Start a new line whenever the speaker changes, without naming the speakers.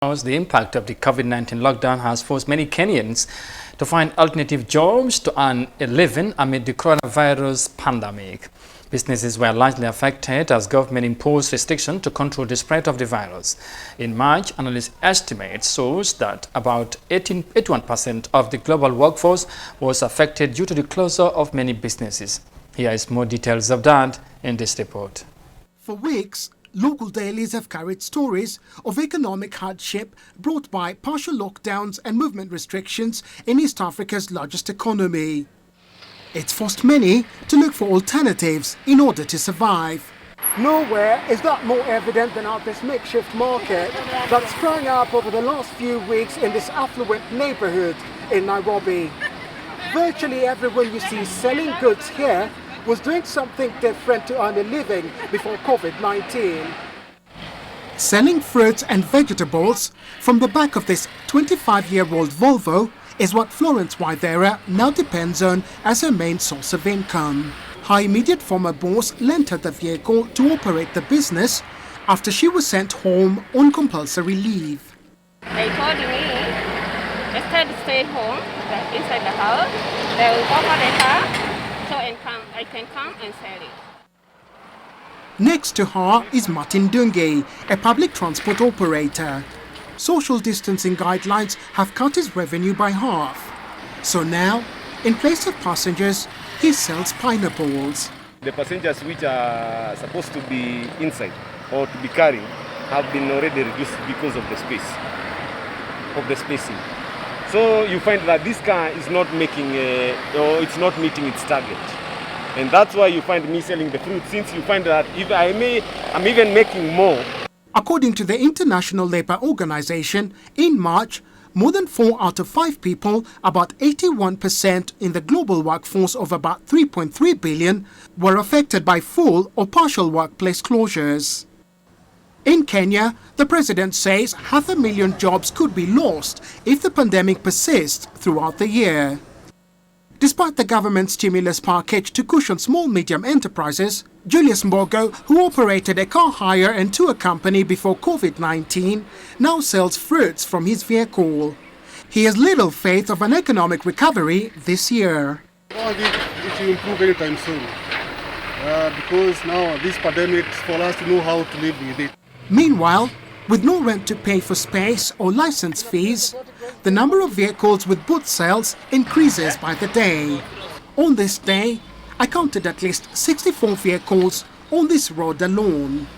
The impact of the COVID-19 lockdown has forced many Kenyans to find alternative jobs to earn a living amid the coronavirus pandemic. Businesses were largely affected as government imposed restrictions to control the spread of the virus. In March, analyst estimates shows that about 81% of the global workforce was affected due to the closure of many businesses. Here is more details of that in this report.
For weeks, local dailies have carried stories of economic hardship brought by partial lockdowns and movement restrictions in East Africa's largest economy. It's forced many to look for alternatives in order to survive. Nowhere is that more evident than at this makeshift market that sprang up over the last few weeks in this affluent neighborhood in Nairobi. Virtually everyone you see selling goods here was doing something different to earn a living before COVID-19. Selling fruits and vegetables from the back of this 25-year-old Volvo is what Florence Waithera now depends on as her main source of income. Her immediate former boss lent her the vehicle to operate the business after she was sent home on compulsory leave.
They told me instead to stay home, inside the house, they will cover the car. So I can come and sell it.
Next to her is Martin Dunge, a public transport operator. Social distancing guidelines have cut his revenue by half. So now, in place of passengers, he sells pineapples.
The passengers which are supposed to be inside or to be carrying have been already reduced because of the space, of the spacing. So you find that this car is not making, or it's not meeting its target. And that's why you find me selling the fruit, since you find that if I'm even making more.
According to the International Labour Organization, in March, more than 4 out of 5 people, about 81% in the global workforce of about 3.3 billion, were affected by full or partial workplace closures. In Kenya, the president says 500,000 jobs could be lost if the pandemic persists throughout the year. Despite the government's stimulus package to cushion small-medium enterprises, Julius Mbogo, who operated a car hire and tour company before COVID-19, now sells fruits from his vehicle. He has little faith of an economic recovery this year.
I think it will improve anytime soon because now this pandemic is for us to know how to live with it.
Meanwhile, with no rent to pay for space or license fees, the number of vehicles with booth sales increases by the day. On this day, I counted at least 64 vehicles on this road alone.